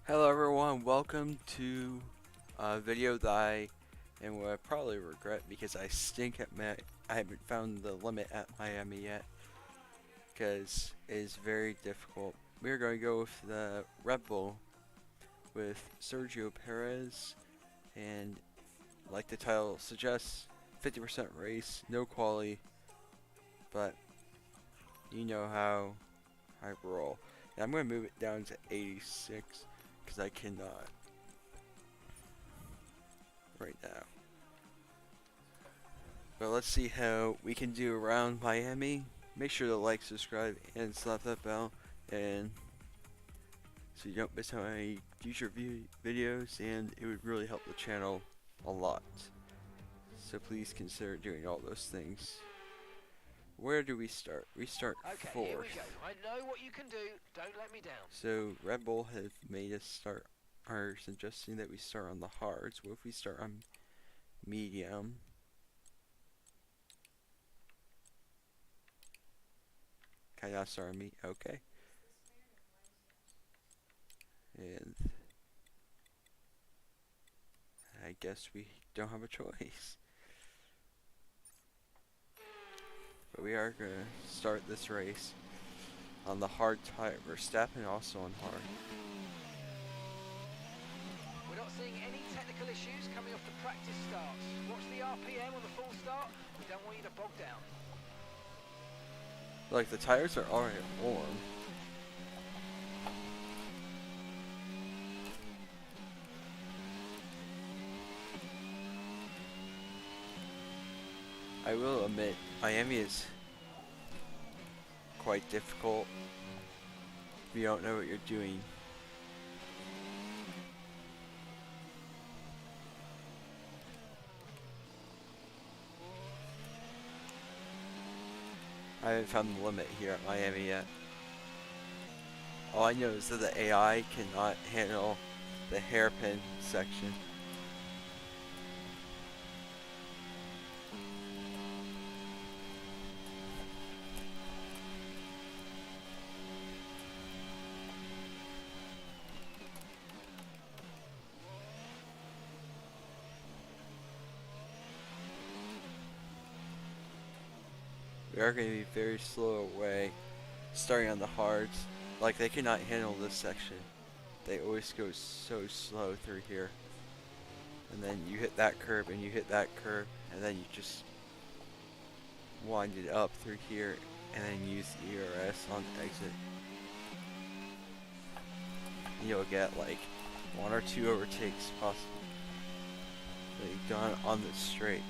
Hello everyone, welcome to a video that I am will probably regret because I stink at I haven't found the limit at Miami yet because it is very difficult. We're going to go with the Red Bull with Sergio Perez, and like the title suggests, 50% race, no quality, but you know how I roll. And I'm going to move it down to 86 because I cannot right now. But let's see how we can do around Miami. Make sure to like, subscribe, and slap that bell, and so you don't miss out on any future videos, and it would really help the channel a lot. So please consider doing all those things. Where do we start? We start Okay, fourth. here we go. I know what you can do. Don't let me down. So Red Bull have made us start, are suggesting that we start on the hards. What if we start on medium? Can I not start on me? Okay. And I guess we don't have a choice. But we are going to start this race on the hard tire. Verstappen also on hard. We're not seeing any technical issues coming off the practice starts. Watch the RPM on the full start. We don't want you to bog down. Like, the tires are already warm. I will admit, Miami is quite difficult if you don't know what you're doing. I haven't found the limit here at Miami yet. All I know is that the AI cannot handle the hairpin section. We are going to be very slow away, starting on the hards. Like, they cannot handle this section. They always go so slow through here. And then you hit that curb, and you hit that curb, and then you just wind it up through here, and then use the ERS on the exit. And you'll get like 1 or 2 overtakes possibly done on the straight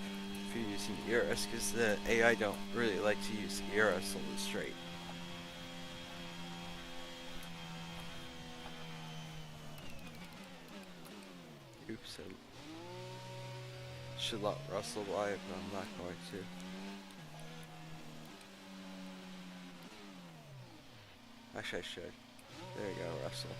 if you're using ERS, because the AI don't really like to use ERS on the straight. Oops, I should let Russell by, but I'm not going to. Actually, I should. There you go, Russell.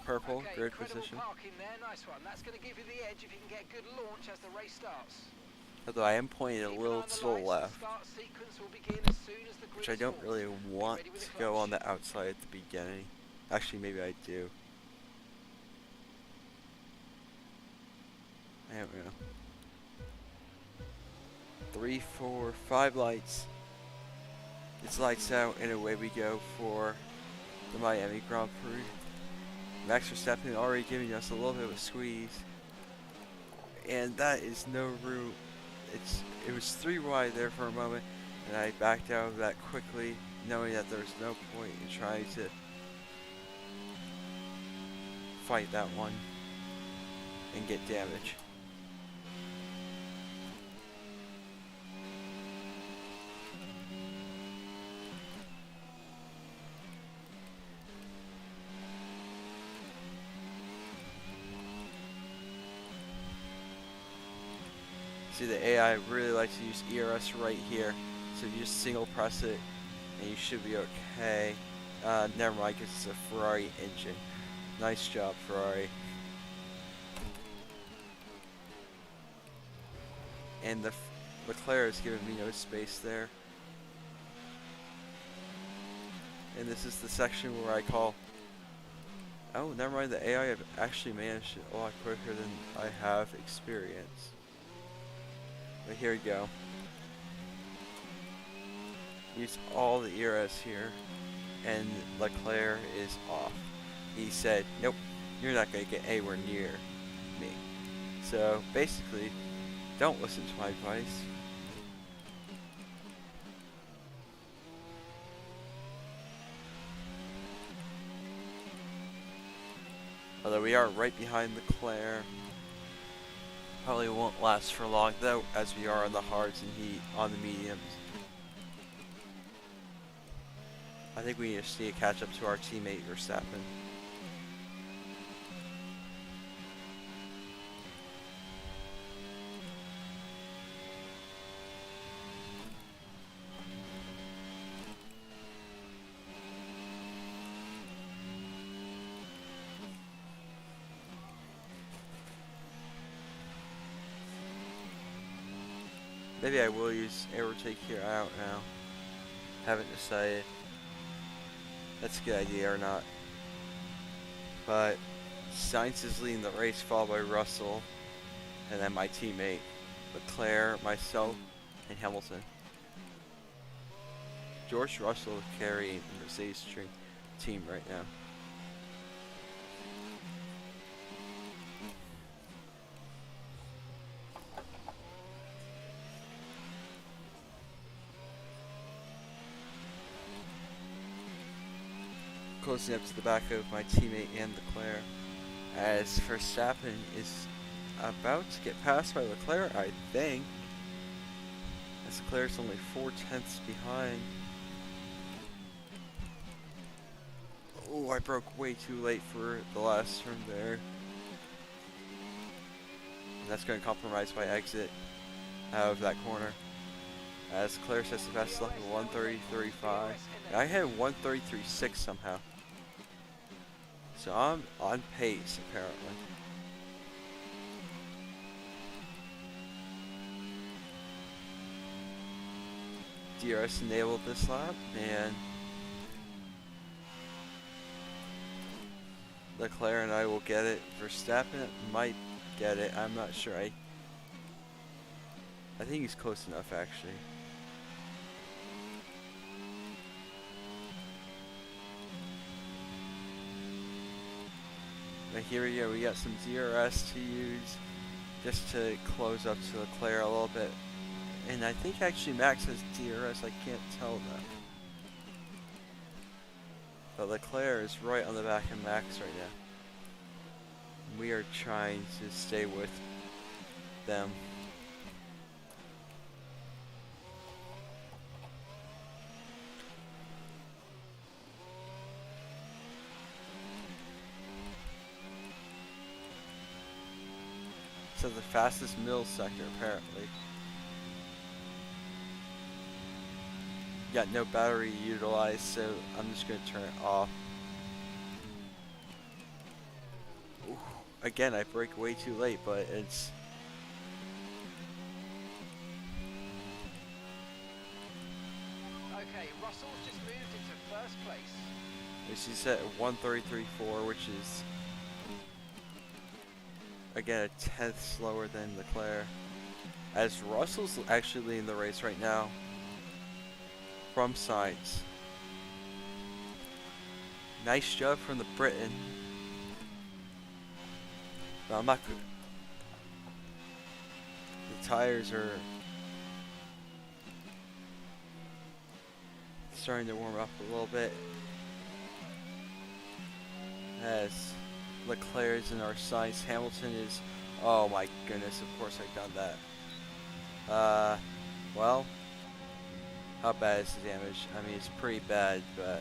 Purple, Okay, grid incredible position. parking there. Nice one. That's going to give you the edge if you can get a good launch as the race starts. Although I am pointing a Keep an eye little on to the the lights. The left, start sequence will begin as soon as the which grid I don't formed. really want ready with to the go on clutch. the outside at the beginning. Actually, maybe I do. I don't know. 3, 4, 5 lights. It's lights out, and away we go for the Miami Grand Prix. Max Verstappen already giving us a little bit of a squeeze, and that is no room. It was 3 wide there for a moment, and I backed out of that quickly, knowing that there was no point in trying to fight that one and get damage. See, the AI really likes to use ERS right here, so you just single press it and you should be okay. Never mind, because it's a Ferrari engine. Nice job, Ferrari. And the Leclerc is giving me no space there. And this is the section where I call. Oh, never mind. The AI have actually managed it a lot quicker than I have experience. But here we go. Use all the ERS here, and Leclerc is off. He said, "Nope, you're not going to get anywhere near me." So basically, don't listen to my advice. Although we are right behind Leclerc. Probably won't last for long though, as we are on the hards and he on the mediums. I think we just need to catch up to our teammate Verstappen. Maybe I will use overtake here, I don't know. Haven't decided. That's a good idea or not. But Sainz is leading the race, followed by Russell, and then my teammate, Leclerc, myself, and Hamilton. George Russell is carrying the Mercedes team right now. Closing up to the back of my teammate and Leclerc, as Verstappen is about to get passed by Leclerc, I think. As Leclerc's only 4/10 behind. Oh, I broke way too late for the last turn there. And that's going to compromise my exit out of that corner. As Leclerc sets the fastest lap of 1:30.35. I had 1:33.6 somehow. So I'm on pace, apparently. DRS enabled this lap, and Leclerc and I will get it. Verstappen might get it. I'm not sure. I think he's close enough, actually. But here we go, we got some DRS to use just to close up to Leclerc a little bit. And I think actually Max has DRS, I can't tell that. But Leclerc is right on the back of Max right now. We are trying to stay with them. So the fastest middle sector, apparently. Got no battery utilized, so I'm just going to turn it off. Ooh, again, I brake way too late, but it's... Okay, Russell's just moved into first place. She's set at 1:33.4, which is... again, a 10th slower than Leclerc. As Russell's actually leading the race right now from Sainz. Nice job from the Briton. But I'm not good. The tires are starting to warm up a little bit. As Leclerc is in our size. Hamilton is, oh my goodness, of course I've done that. Well, how bad is the damage? I mean, it's pretty bad, but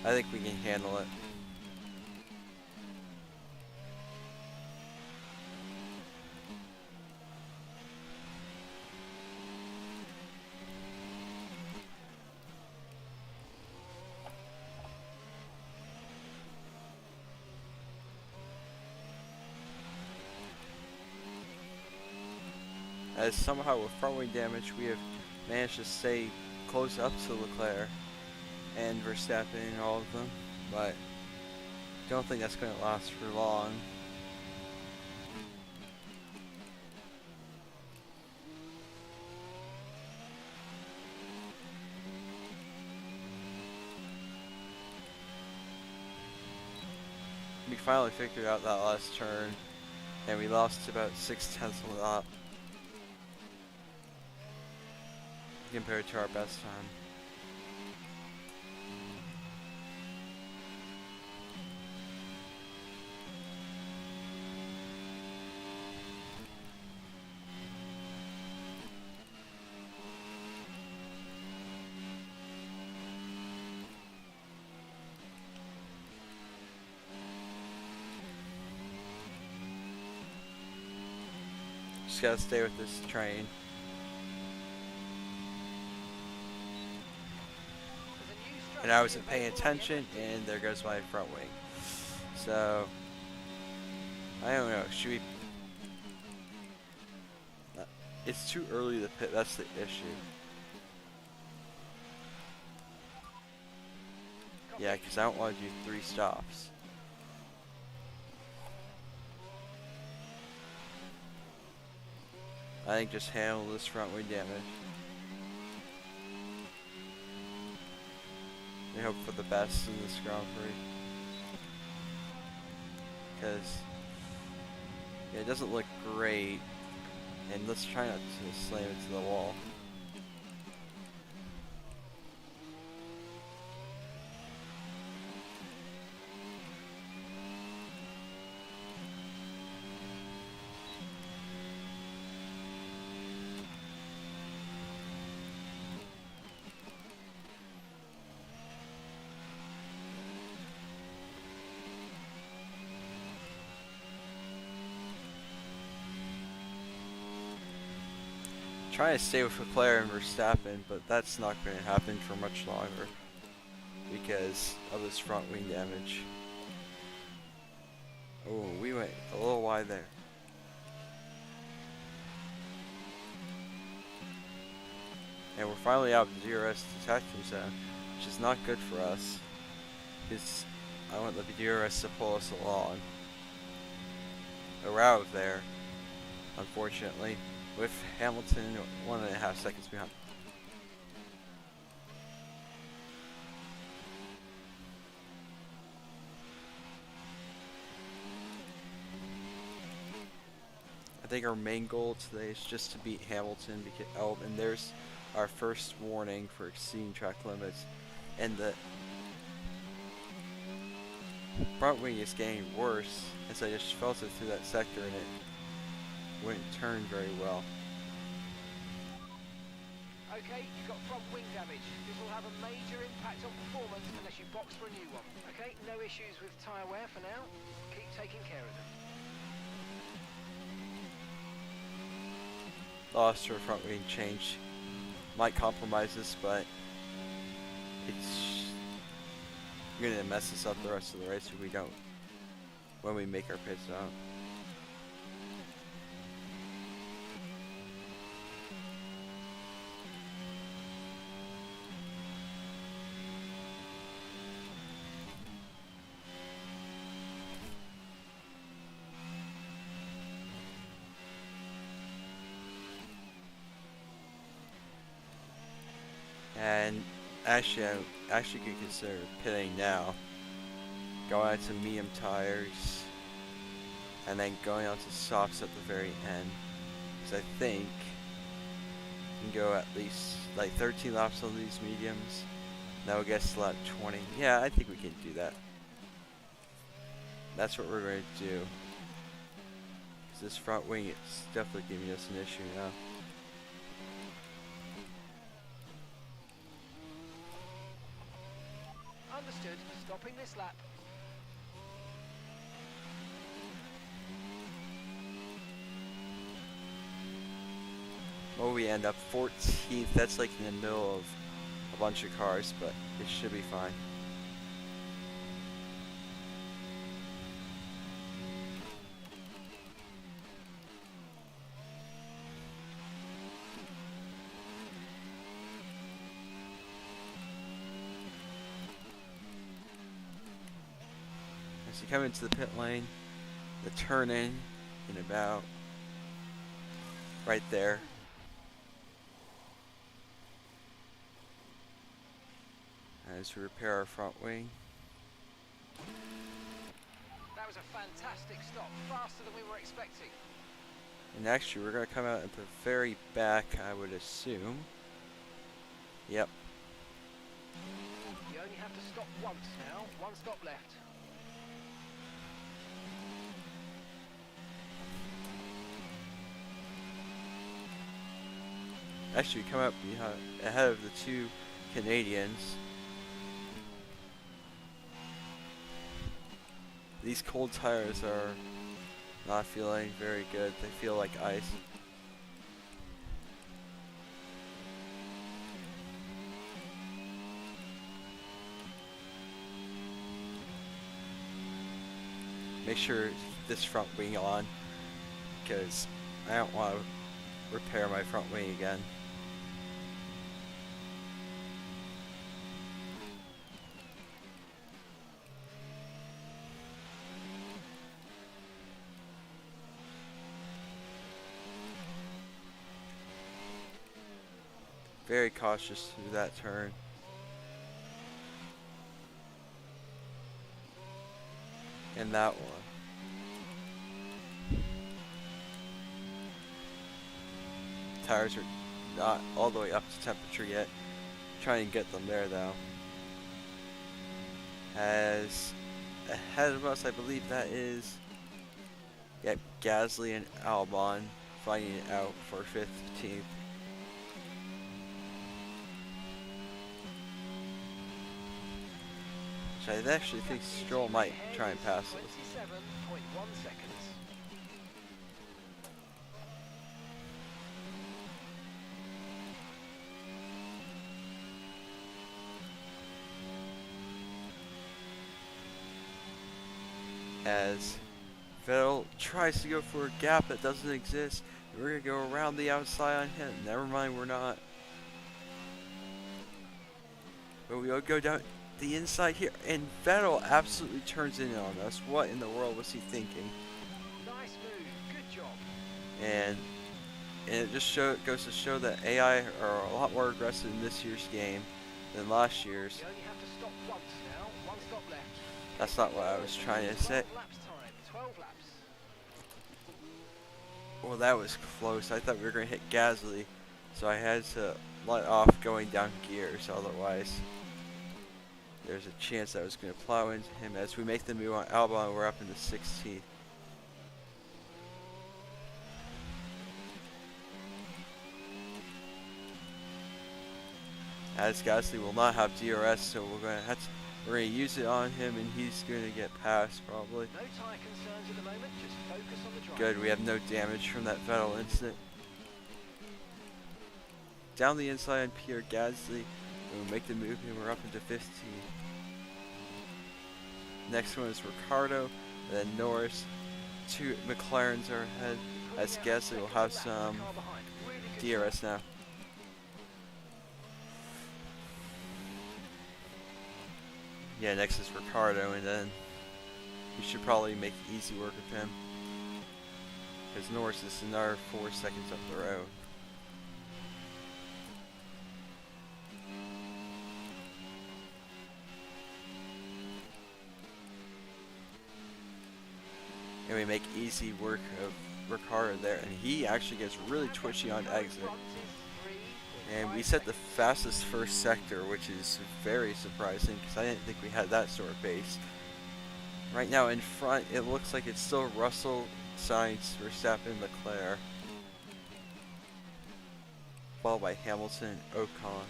I think we can handle it. as somehow with front wing damage we have managed to stay close up to Leclerc and Verstappen and all of them, but don't think that's going to last for long. We finally figured out that last turn, and we lost about 6/10 of a lap compared to our best time. Just gotta stay with this train. And I wasn't paying attention, and there goes my front wing. So, I don't know, should we... It's too early to pit, that's the issue. Yeah, because I don't want to do 3 stops. I think just handle this front wing damage. I hope for the best in this Grand Prix. Because yeah, it doesn't look great. And let's try not to slam into the wall. Trying to stay with Leclerc and Verstappen, but that's not going to happen for much longer because of this front wing damage. Oh, we went a little wide there. And we're finally out of the DRS detection zone, which is not good for us because I want the DRS to pull us along. We're out of there, unfortunately, with Hamilton 1.5 seconds behind. I think our main goal today is just to beat Hamilton, because and there's our first warning for exceeding track limits, and the front wing is getting worse as I just felt it through that sector and it wouldn't turn very well. Okay, you've got front wing damage. This will have a major impact on performance unless you box for a new one. Okay, no issues with tyre wear for now. Keep taking care of them. Lost our front wing change. Might compromise this, but it's gonna mess us up the rest of the race if we don't, when we make our pit stop. And actually, I actually could consider pitting now. Going on to medium tires, and then going on to softs at the very end. Because I think we can go at least like 13 laps on these mediums. That would get us to lap 20. Yeah, I think we can do that. That's what we're going to do. Because this front wing is definitely giving us an issue now. Understood. Stopping this lap. Well, we end up 14th. That's like in the middle of a bunch of cars, but it should be fine. So you come into the pit lane, the turn in about right there. As we repair our front wing. That was a fantastic stop, faster than we were expecting. And actually, we're going to come out at the very back, I would assume. Yep. You only have to stop once now, one stop left. Actually, we come up ahead of the two Canadians. These cold tires are not feeling very good. They feel like ice. Make sure this front wing on, because I don't want to repair my front wing again. Very cautious through that turn. And that one. Tires are not all the way up to temperature yet. Trying to get them there though. As ahead of us, I believe that is, yep, Gasly and Albon fighting it out for 15th. I actually think Stroll might try and pass us. 27.1 seconds. As Vettel tries to go for a gap that doesn't exist, we're going to go around the outside on him. Never mind, we're not. But we'll go down the inside here, and Vettel absolutely turns in on us. What in the world was he thinking? Nice move, good job. And it just goes to show that AI are a lot more aggressive in this year's game than last year's. You only have to stop once now, one stop left. That's not what I was trying to say. 12 laps time, 12 laps. Well, that was close. I thought we were going to hit Gasly, so I had to let off going down gears, otherwise there's a chance that I was going to plow into him. As we make the move on Albon, we're up in the 16th. As Gasly will not have DRS, so we're going to use it on him, and he's going to get past probably. No tyre concerns at the moment, just focus on the drive. Good, we have no damage from that Vettel incident. Down the inside on Pierre Gasly, and we make the move, and we're up into 15. Next one is Ricardo, and then Norris. Two McLarens are ahead, as Gasly will have some DRS now. Yeah, next is Ricardo, and then we should probably make easy work of him, because Norris is another 4 seconds up the road. And we make easy work of Ricardo there, and he actually gets really twitchy on exit. And we set the fastest first sector, which is very surprising because I didn't think we had that sort of pace. Right now in front, it looks like it's still Russell, Sainz, Verstappen, Leclerc, followed by Hamilton, Ocon.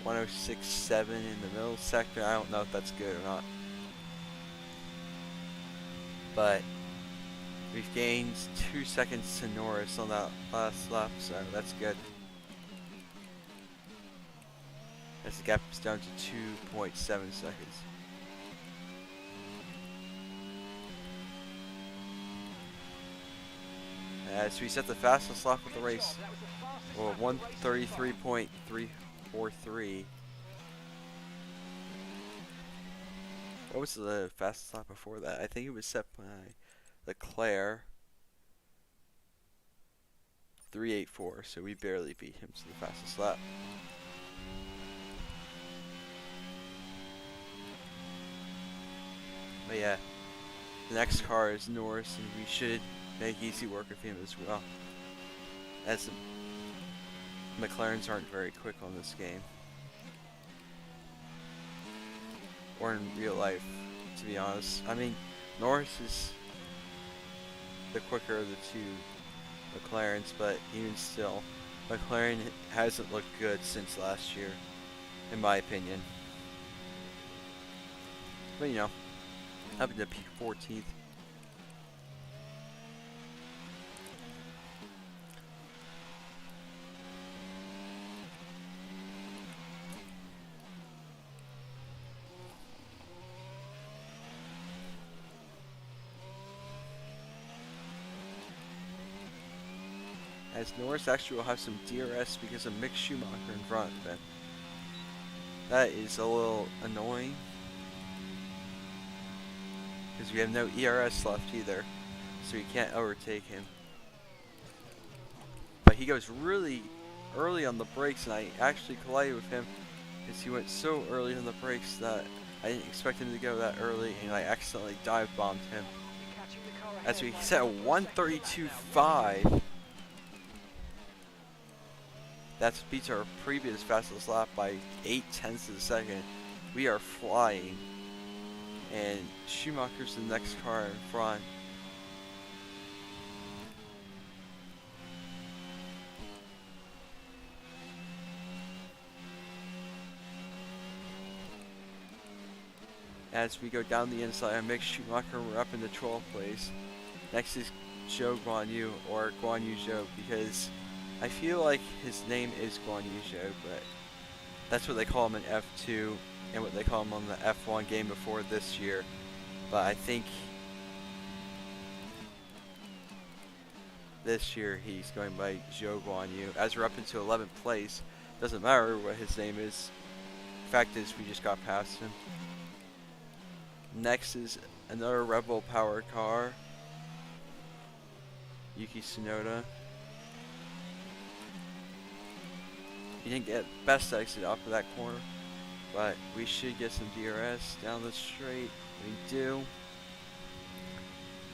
.106.7 in the middle sector. I don't know if that's good or not. But we've gained 2 seconds to Norris on that last lap, so that's good. As the gap is down to 2.7 seconds. as we set the fastest lap of the Good race. job. That was the fastest Well, lap of the race so far. 133.343. What was the fastest lap before that? I think it was set by Leclerc. 384, so we barely beat him to the fastest lap. But yeah, the next car is Norris, and we should make easy work of him as well, as the McLarens aren't very quick on this game, or in real life, to be honest. I mean, Norris is the quicker of the two McLarens, but even still, McLaren hasn't looked good since last year, in my opinion. But you know, up to P14th. As Norris actually will have some DRS because of Mick Schumacher in front of him. That is a little annoying, because we have no ERS left either, so we can't overtake him. But he goes really early on the brakes, and I actually collided with him because he went so early on the brakes that I didn't expect him to go that early, and I accidentally dive bombed him. You're catching the car ahead As we by set a a couple of seconds back now. 132.5. That beats our previous fastest lap by 0.8 of a second. We are flying. And Schumacher's the next car in front. As we go down the inside, I make Schumacher, we're up in the 12th place. Next is Zhou Guan Yu, or Guan Yu Zhou, because I feel like his name is Guan Yu Zhou, but that's what they call him in F2 and what they call him on the F1 game before this year. But I think this year he's going by Zhou Guan Yu. As we're up into 11th place, doesn't matter what his name is. Fact is, we just got past him. Next is another Rebel powered car, Yuki Tsunoda. He didn't get best exit off of that corner, but we should get some DRS down the straight. We do.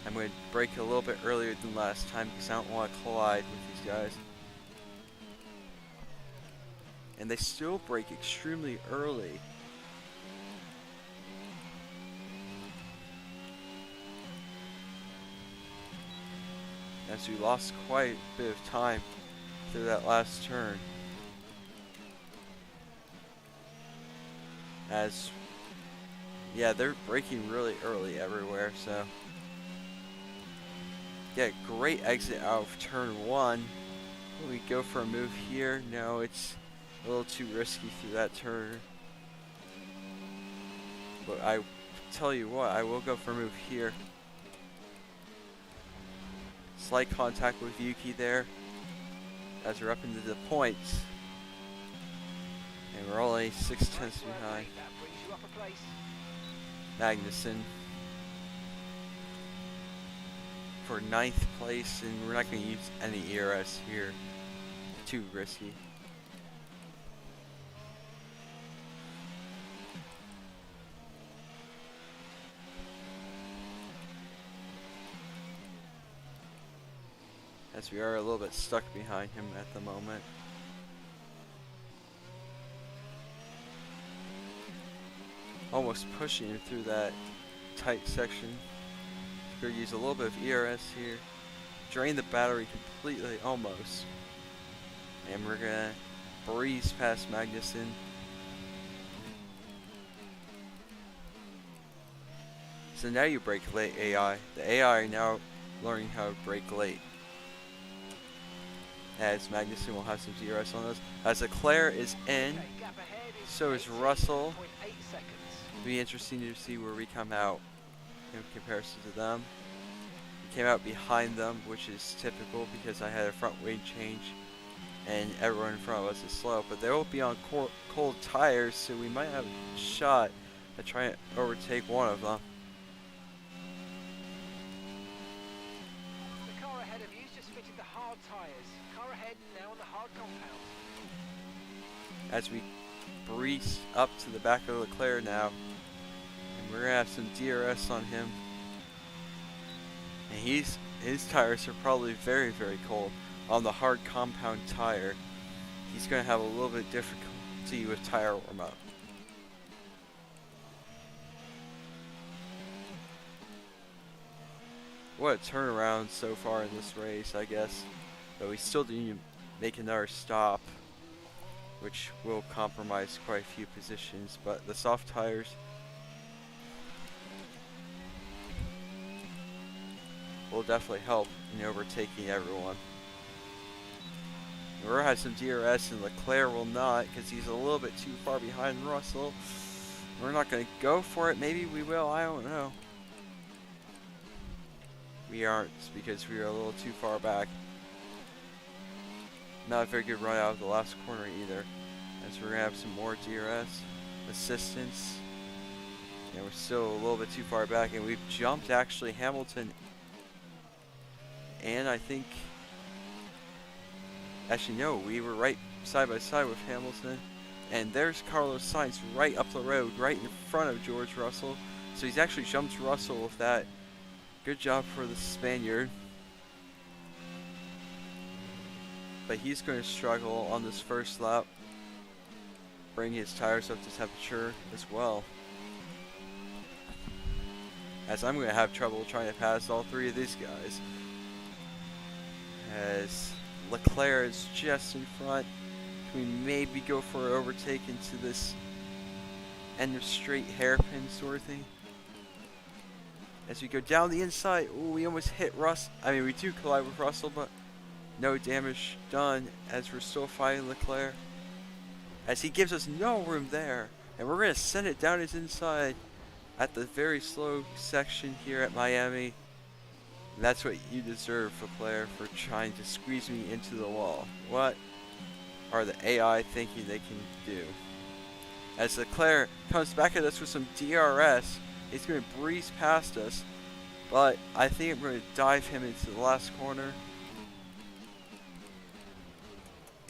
I'm going to brake a little bit earlier than last time because I don't want to collide with these guys. And they still brake extremely early. As we lost quite a bit of time through that last turn. As, yeah, they're braking really early everywhere, so. Yeah, great exit out of turn 1. Will we go for a move here? No, it's a little too risky through that turn. But I tell you what, I will go for a move here. Slight contact with Yuki there, as we're up into the points. And we're only 6 tenths behind. That brings you up a place. Magnussen for 9th place, and we're not going to use any ERS here. Too risky. As we are a little bit stuck behind him at the moment. Almost pushing him through that tight section. We're gonna use a little bit of ERS here. Drain the battery completely, almost. And we're gonna breeze past Magnussen. So now you brake late, AI. The AI are now learning how to brake late. As Magnussen will have some DRS on us. As Leclerc is in, so is Russell. It'll be interesting to see where we come out in comparison to them. We came out behind them, which is typical because I had a front wing change and everyone in front of us is slow. But they will be on cold tires, so we might have a shot at trying to overtake one of them. The car ahead of you's just fitted the hard tyres. Car ahead now on the hard compound. As we breeze up to the back of Leclerc now, and we're gonna have some DRS on him. And his tires are probably very, very cold. On the hard compound tire, he's gonna have a little bit of difficulty with tire warm up. What a turnaround so far in this race, I guess. But we still need to make another stop, which will compromise quite a few positions. But the soft tires will definitely help in overtaking everyone. We're gonna have some DRS and Leclerc will not, because he's a little bit too far behind Russell. We're not gonna go for it. Maybe we will, I don't know. We aren't, because we are a little too far back. Not a very good run out of the last corner either, as we're gonna have some more DRS assistance. And we're still a little bit too far back, and we've jumped actually Hamilton. And I think, actually no, we were right side by side with Hamilton. And there's Carlos Sainz right up the road, right in front of George Russell. So he's actually jumped Russell with that. Good job for the Spaniard. But he's going to struggle on this first lap. Bring his tires up to temperature as well. As I'm going to have trouble trying to pass all three of these guys. As Leclerc is just in front. Can we maybe go for an overtake into this end of straight hairpin sort of thing? As we go down the inside, ooh, we almost hit Russ. I mean, we do collide with Russell, but no damage done as we're still fighting Leclerc. As he gives us no room there. And we're going to send it down his inside at the very slow section here at Miami. And that's what you deserve, Leclerc, for trying to squeeze me into the wall. What are the AI thinking they can do? As Leclerc comes back at us with some DRS, he's going to breeze past us, but I think I'm going to dive him into the last corner.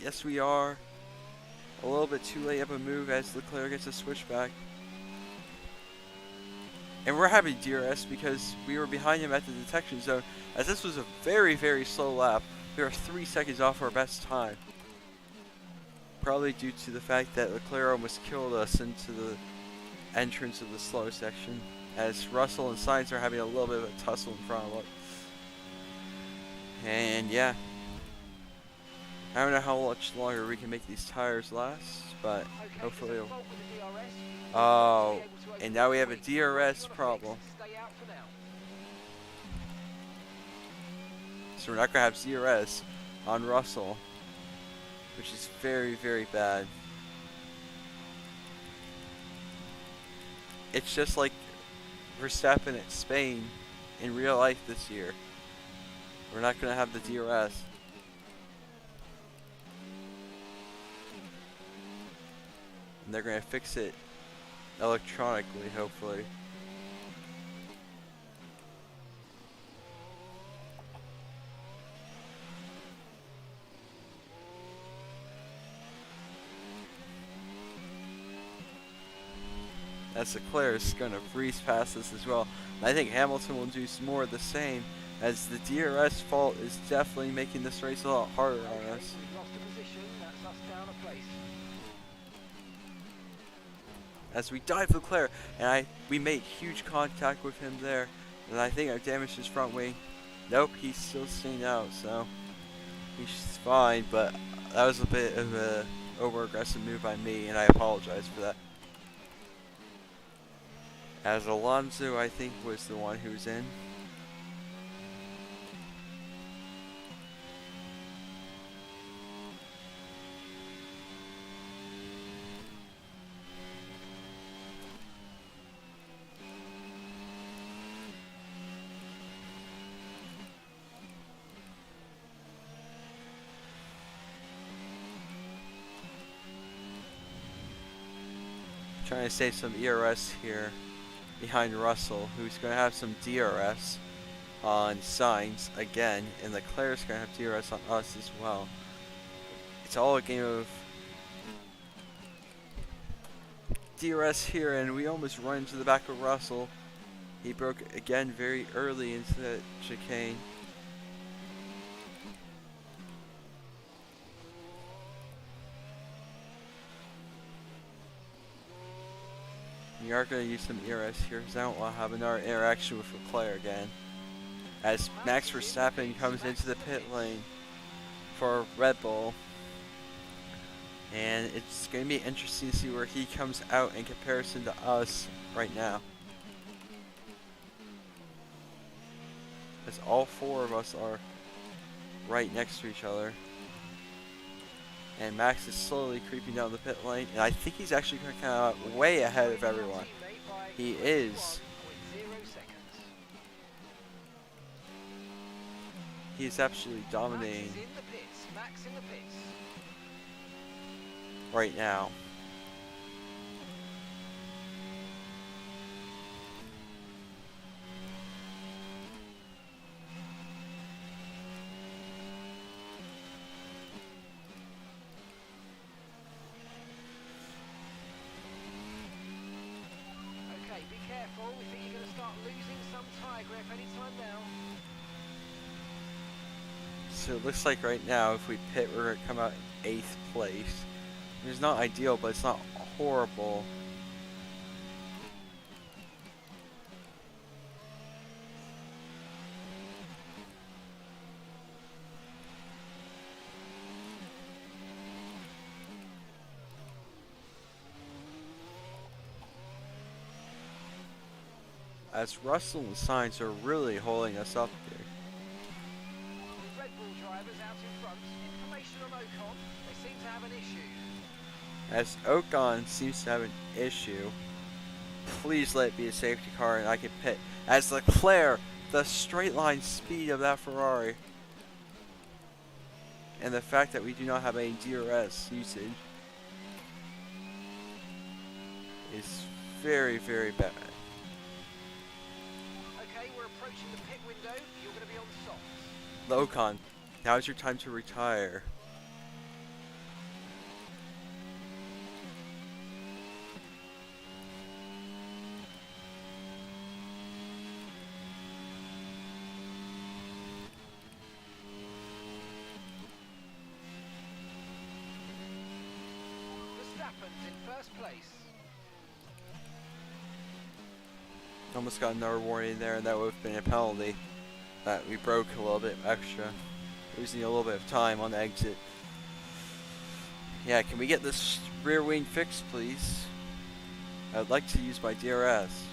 Yes, we are. A little bit too late of a move as Leclerc gets a switchback. And we're having DRS because we were behind him at the detection zone, as this was a very, very slow lap. We are 3 seconds off our best time. Probably due to the fact that Leclerc almost killed us into the entrance of the slow section, as Russell and Sainz are having a little bit of a tussle in front of us. And yeah, I don't know how much longer we can make these tires last, but Okay, hopefully there's a it'll... fault with the DRS. Oh, and now we have a DRS problem. Stay out for now. So we're not going to have DRS on Russell, which is very, very bad. It's just like Verstappen at Spain in real life this year. We're not going to have the DRS. And they're going to fix it electronically, hopefully. As Leclerc is going to breeze past us as well. And I think Hamilton will do some more of the same, as the DRS fault is definitely making this race a lot harder on Okay, us. we've lost a position. That's us down a place. As we dive Leclerc, and we made huge contact with him there, and I think I damaged his front wing. Nope, he's still staying out, so he's fine, but that was a bit of a over-aggressive move by me, and I apologize for that. As Alonso, I think, was the one who was in. trying to save some ERS here behind Russell, who's going to have some DRS on Signs again, and Leclerc's going to have DRS on us as well. It's all a game of DRS here, and we almost run into the back of Russell. He broke again very early into that chicane. We are going to use some ERS here because I don't want to have another interaction with Leclerc again. As Max Verstappen comes into the pit lane for Red Bull. And it's going to be interesting to see where he comes out in comparison to us right now. As all four of us are right next to each other. And Max is slowly creeping down the pit lane. And I think he's actually going to come out way ahead of everyone. He is. He's absolutely dominating right now. Okay, be careful. We think you're going to start losing some tyre grip anytime now. So it looks like right now, if we pit, we're going to come out in 8th place. It's not ideal, but it's not horrible. As Russell and Sainz are really holding us up here. Red Bull drivers out in front. Information on Ocon. They seem to have an issue. As Ocon seems to have an issue, please let it be a safety car and I can pit. As Leclerc, the straight line speed of that Ferrari, and the fact that we do not have any DRS usage is very, very bad. Okay, we're approaching the pit window. You're going to be on softs. Ocon, now's your time to retire. Verstappen's in first place. Almost got another warning there, and that would have been a penalty that we broke a little bit extra, losing a little bit of time on the exit. Yeah, can we get this rear wing fixed, please? I'd like to use my DRS.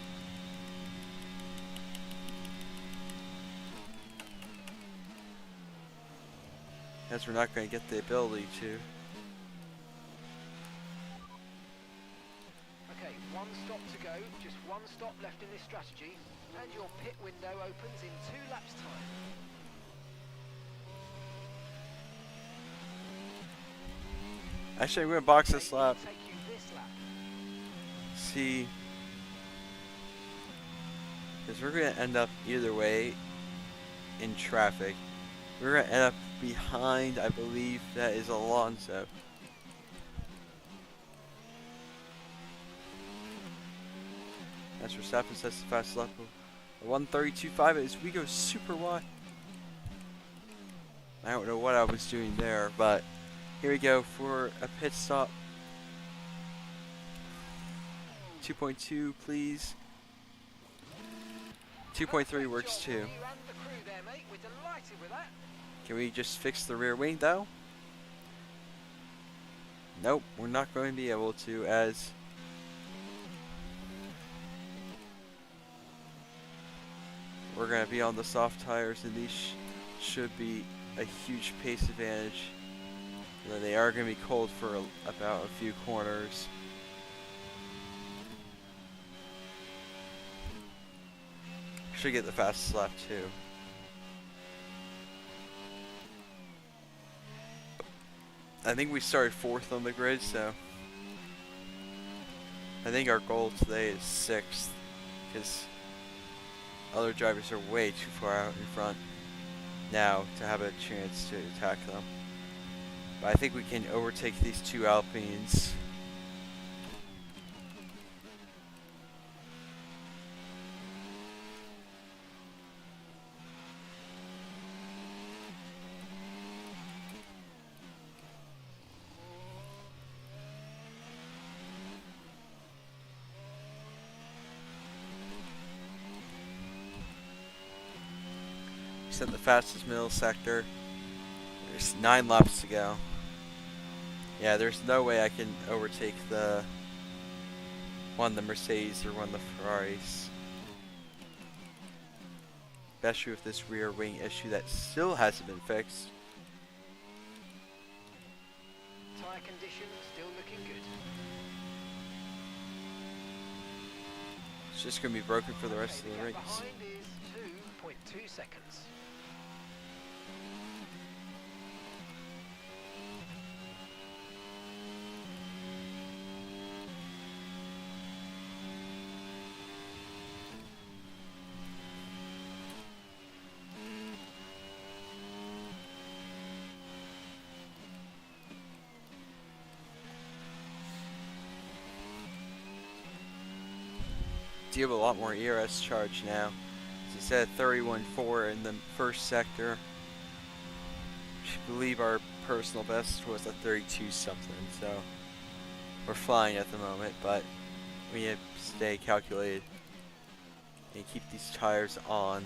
As we're not going to get the ability to. Okay, one stop to go. Just one stop left in this strategy. And your pit window opens in 2 laps' time. Actually, I'm going to box this Okay, lap. take you this lap. See, because we're going to end up either way in traffic. We're going to end up behind, I believe that is Alonso. That's Verstappen sets the fastest lap of 1:32.5 as we go super wide. I don't know what I was doing there, but here we go for a pit stop. 2.2, please. 2.3 works too. You and the crew there, mate. We're delighted with that. Can we just fix the rear wing though? Nope, we're not going to be able to, as we're going to be on the soft tires, and these should be a huge pace advantage. Though they are going to be cold for about a few corners. Should get the fastest lap too. I think we started 4th on the grid, so I think our goal today is 6th, because other drivers are way too far out in front now to have a chance to attack them. But I think we can overtake these two Alpines. Set the fastest middle sector. There's 9 laps to go. Yeah, there's no way I can overtake one of the Mercedes or one of the Ferraris. Especially with this rear wing issue that still hasn't been fixed. Tyre condition still looking good. It's just going to be broken for the rest of the gap race. behind is 2.2 seconds. Do have a lot more ERS charge now. So instead of 31.4 in the first sector, I believe our personal best was a 32 something. So we're flying at the moment, but we have to stay calculated and keep these tires on.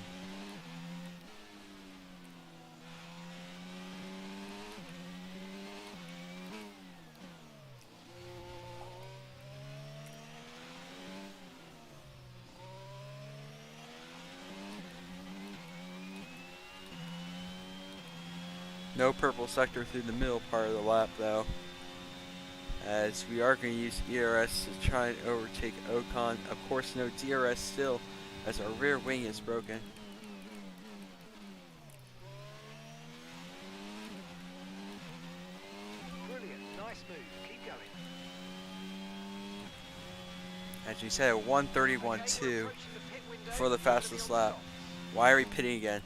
No purple sector through the middle part of the lap though, as we are going to use ERS to try and overtake Ocon. Of course no DRS still, as our rear wing is broken. Brilliant, nice move, keep going. As you said, a 1:31.2 for the fastest lap. Why are we pitting again?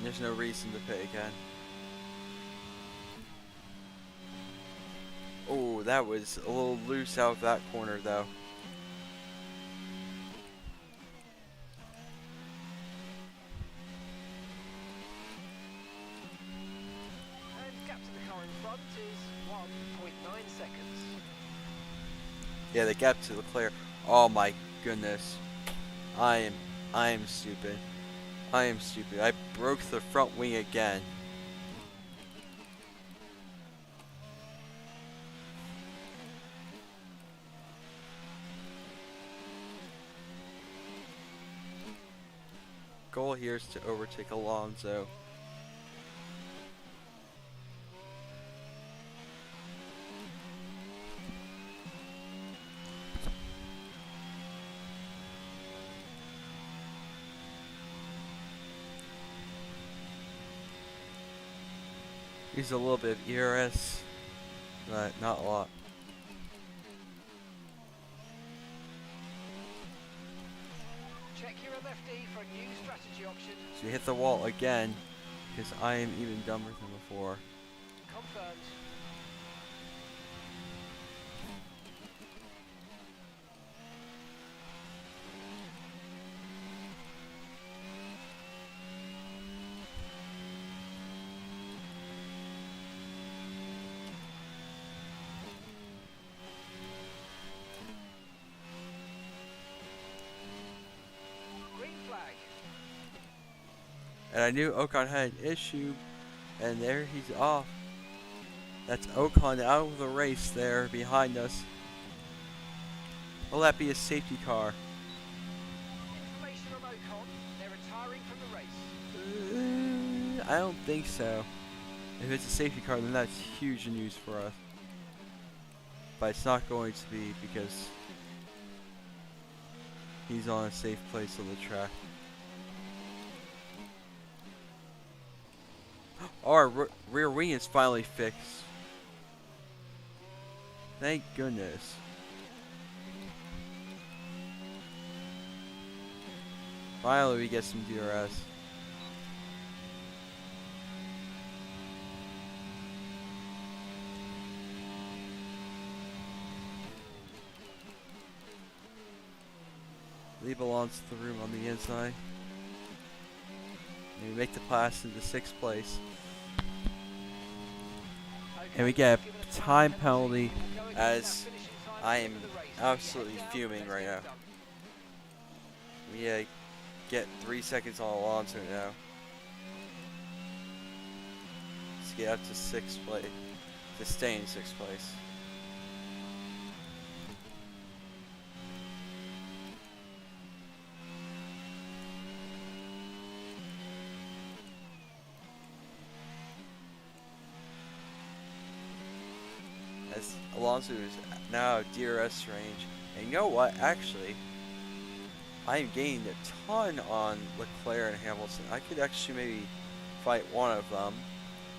There's no reason to pit again. Oh, that was a little loose out of that corner though. And gap to the car in front is 1.9 seconds. Yeah, the gap to Leclerc. Oh my goodness. I am stupid. I am stupid. I broke the front wing again. Goal here is to overtake Alonso. Use a little bit of ERS, but not a lot. Check your MFD for a new strategy option. So we hit the wall again, because I am even dumber than before. Confirmed. Green flag. And I knew Ocon had an issue, and there he's off. That's Ocon out of the race there behind us. Will that be a safety car? Information on Ocon. They're retiring from the race. I don't think so. If it's a safety car, then that's huge news for us. But it's not going to be, because he's on a safe place of the track. Our rear wing is finally fixed. Thank goodness. Finally, we get some DRS. Leave Alonso the room on the inside. And we make the pass into 6th place. And we get a time penalty as I am absolutely fuming right now. We get 3 seconds on Alonso now. To get up to 6th place. To stay in 6th place. As Alonso is now DRS range. And you know what? Actually, I am gaining a ton on Leclerc and Hamilton. I could actually maybe fight one of them.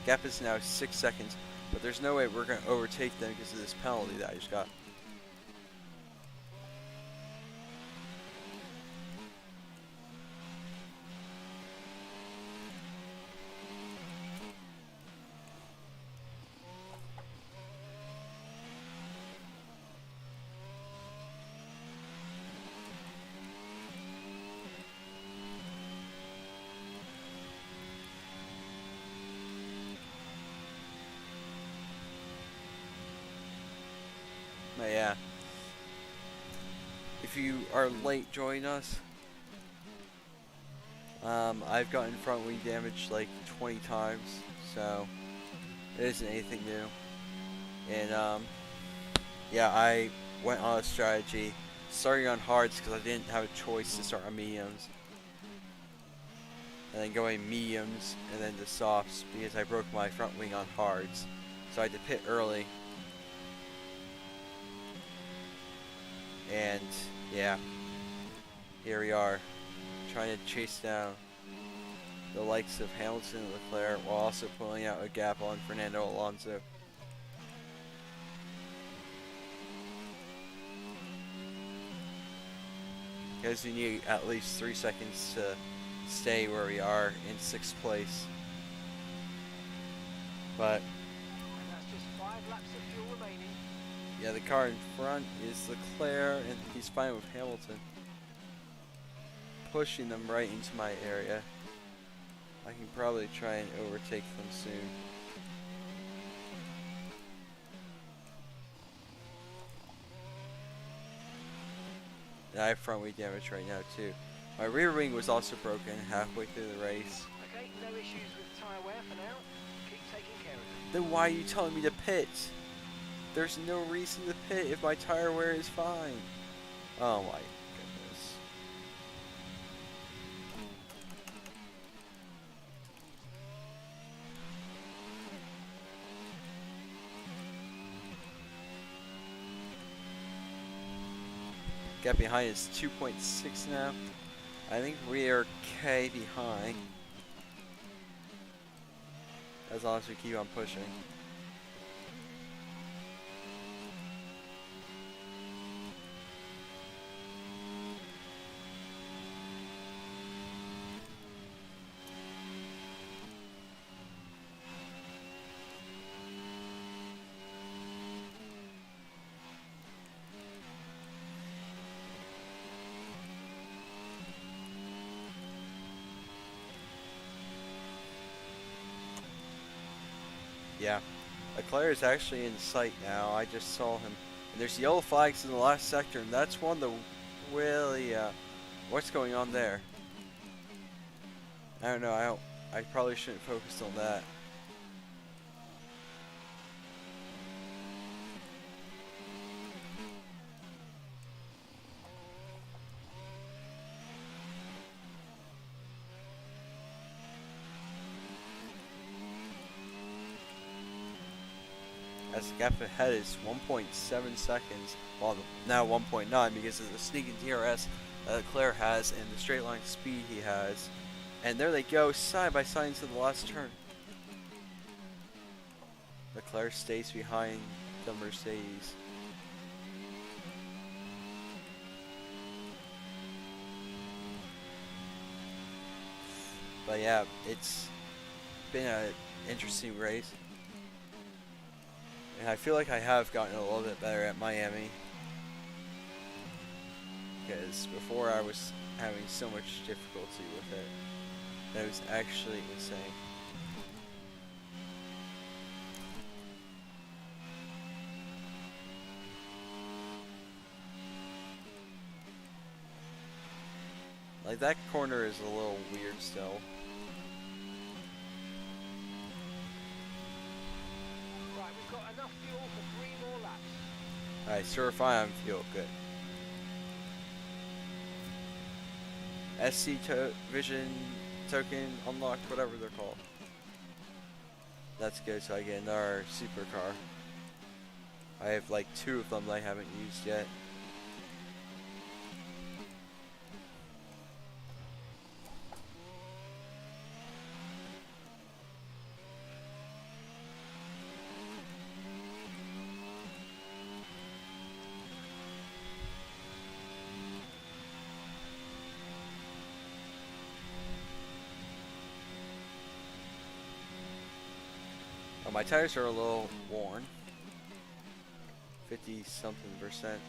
Gap is now 6 seconds, but there's no way we're going to overtake them because of this penalty that I just got. But yeah, if you are late joining us, I've gotten front wing damage like 20 times, so it isn't anything new. And yeah, I went on a strategy starting on hards because I didn't have a choice to start on mediums, and then going mediums and then to softs because I broke my front wing on hards, so I had to pit early. And yeah, here we are, trying to chase down the likes of Hamilton and Leclerc while also pulling out a gap on Fernando Alonso. Because you need at least 3 seconds to stay where we are in 6th place. But And that's just 5 laps of fuel remaining. yeah, the car in front is Leclerc, and he's fine with Hamilton. Pushing them right into my area. I can probably try and overtake them soon. And I have front wing damage right now too. My rear wing was also broken halfway through the race. Okay, no issues with tyre wear for now. Keep taking care of it. Then why are you telling me to pit? There's no reason to pit if my tire wear is fine. Oh my goodness. Gap behind is 2.6 now. I think we are K behind. As long as we keep on pushing. Yeah, Leclerc is actually in sight now. I just saw him. And there's yellow flags in the last sector, and that's one of the really, what's going on there? I don't know, I probably shouldn't focus on that. As the gap ahead is 1.7 seconds, well now 1.9 because of the sneaking DRS that Leclerc has and the straight line speed he has. And there they go, side by side into the last turn. Leclerc stays behind the Mercedes. But yeah, it's been an interesting race. And I feel like I have gotten a little bit better at Miami. Because before I was having so much difficulty with it. That was actually insane. Like, that corner is a little weird still. Right, we've got enough fuel for 3 more laps. Alright, certify on fuel, good. SC Vision token unlocked, whatever they're called. That's good, so I get another supercar. I have like 2 of them that I haven't used yet. My tires are a little worn. 50 something percent.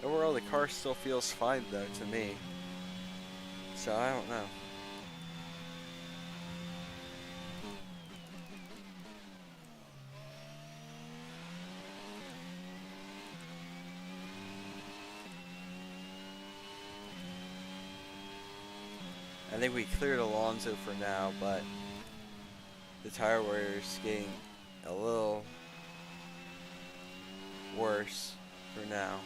Overall, the car still feels fine though to me. So I don't know. I think we cleared Alonso for now, but the tire wear is getting a little worse for now.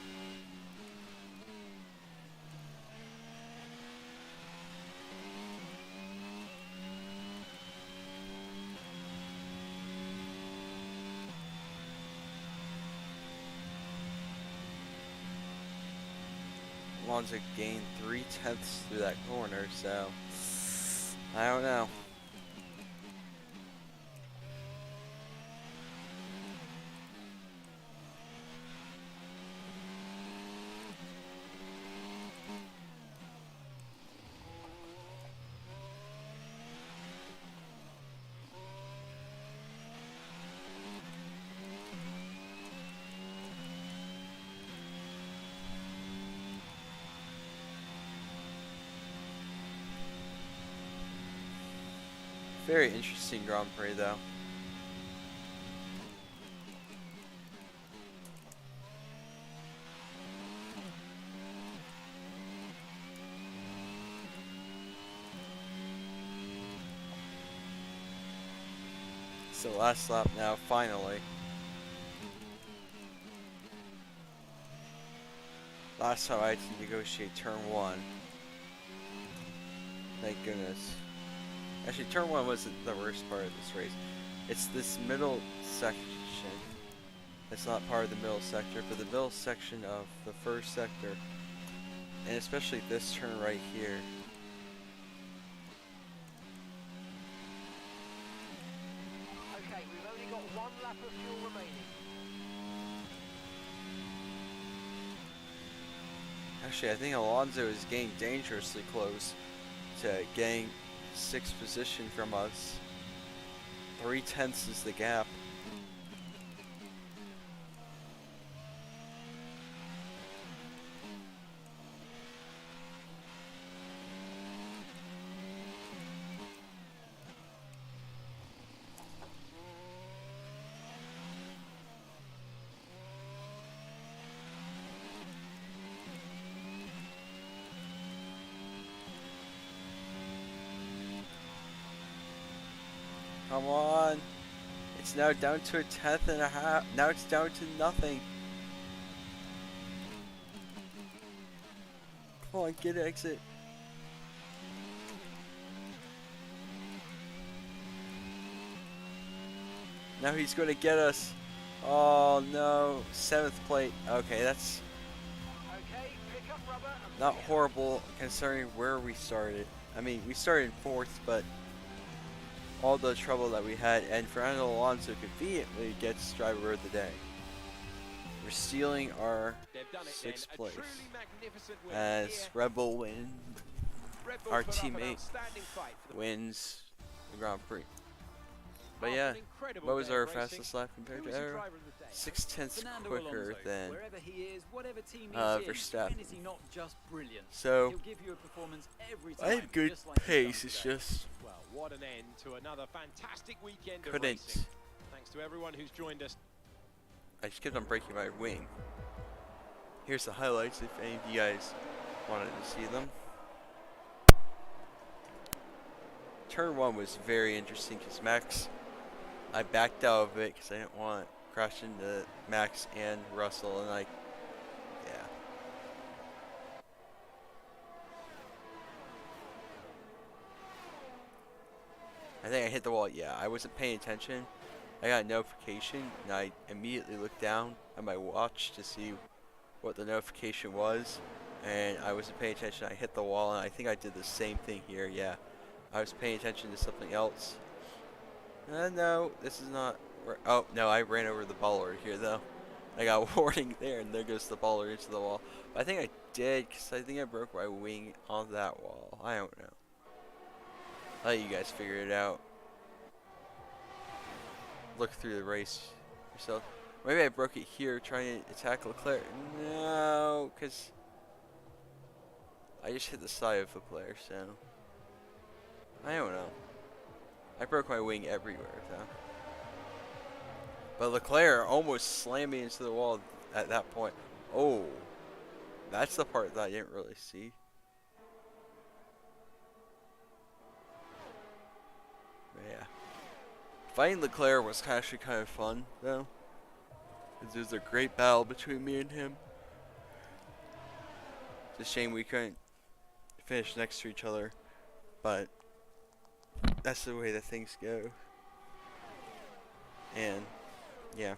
Alonso gained 3/10 through that corner, so I don't know. Very interesting Grand Prix though. So last lap now, finally. Last time I had to negotiate turn 1. Thank goodness. Actually, turn 1 wasn't the worst part of this race. It's this middle section. It's not part of the middle sector, but the middle section of the first sector. And especially this turn right here. Okay, we've only got 1 lap of fuel remaining. Actually, I think Alonso is getting dangerously close to getting 6th position from us. 3/10 is the gap. Come on. It's now down to a 10th and a half. Now it's down to nothing. Come on, get exit. Now he's going to get us. Oh no, 7th plate. Okay, that's Okay, pick up rubber and not pick it up. horrible considering where we started. I mean, we started 4th, but all the trouble that we had, and Fernando Alonso conveniently gets driver of the day. We're stealing our 6th place as Red Bull win. Our teammate wins the Grand Prix. But yeah, what was our fastest lap compared to everyone? 6/10 quicker than Verstappen. So I had good pace. It's just what an end to another fantastic weekend of couldn't. racing. Thanks to everyone who's joined us. I just kept on breaking my wing. Here's the highlights if any of you guys wanted to see them. Turn 1 was very interesting because I backed out of it because I didn't want to crash into Max and Russell, and yeah. I think I hit the wall. Yeah, I wasn't paying attention. I got a notification, and I immediately looked down at my watch to see what the notification was, and I wasn't paying attention. I hit the wall, and I think I did the same thing here. Yeah, I was paying attention to something else. No, this is not. Oh no, I ran over the baller here though. I got a warning there, and there goes the baller into the wall. But I think I did, because I think I broke my wing on that wall. I don't know. I'll let you guys figure it out. Look through the race yourself. Maybe I broke it here trying to attack Leclerc. No, because I just hit the side of Leclerc, so I don't know. I broke my wing everywhere though. But Leclerc almost slammed me into the wall at that point. Oh, that's the part that I didn't really see. But yeah. Fighting Leclerc was actually kind of fun, though. There was a great battle between me and him. It's a shame we couldn't finish next to each other, but that's the way that things go. And yeah,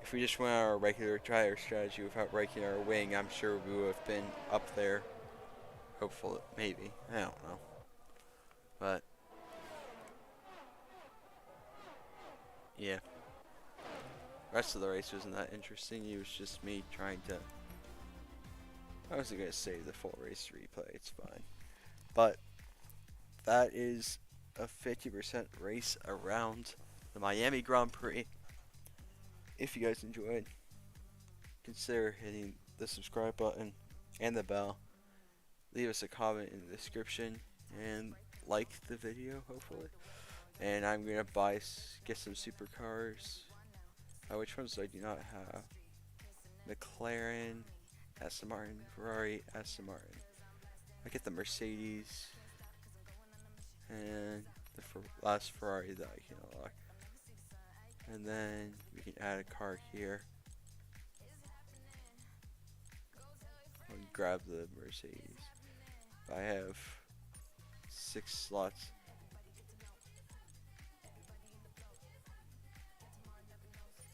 if we just went our regular driver strategy without breaking our wing, I'm sure we would have been up there. Hopefully, maybe. I don't know. But yeah, rest of the race wasn't that interesting. It was just me trying to. I wasn't gonna save the full race replay. It's fine. But that is a 50% race around the Miami Grand Prix. If you guys enjoyed, consider hitting the subscribe button and the bell. Leave us a comment in the description and like the video, hopefully. And I'm gonna get some supercars. Which ones do I do not have? McLaren, Aston Martin, Ferrari, Aston Martin. I get the Mercedes and the last Ferrari that I can unlock. And then we can add a car here. I'll grab the Mercedes. I have 6 slots.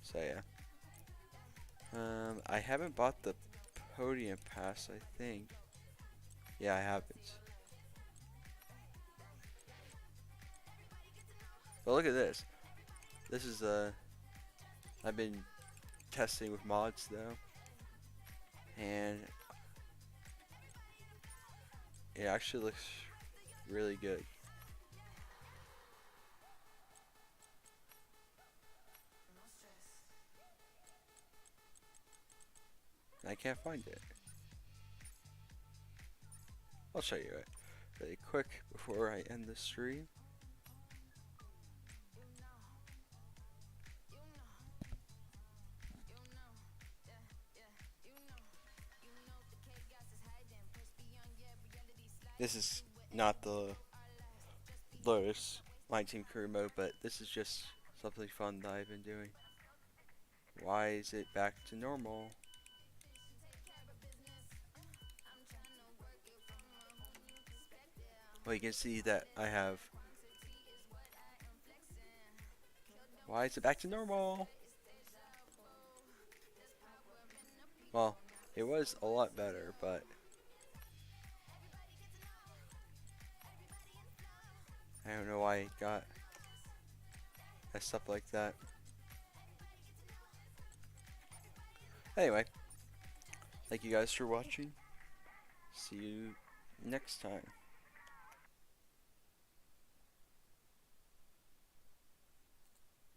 So yeah. I haven't bought the podium pass, I think. Yeah, I haven't. But look at this. This is I've been testing with mods though, and it actually looks really good. I can't find it. I'll show you it really quick before I end the stream. This is not the Lotus My Team Career mode, but this is just something fun that I've been doing. Why is it back to normal? Well, you can see that I have. Why is it back to normal? Well, it was a lot better, but I don't know why it got messed up like that. Anyway, thank you guys for watching. See you next time.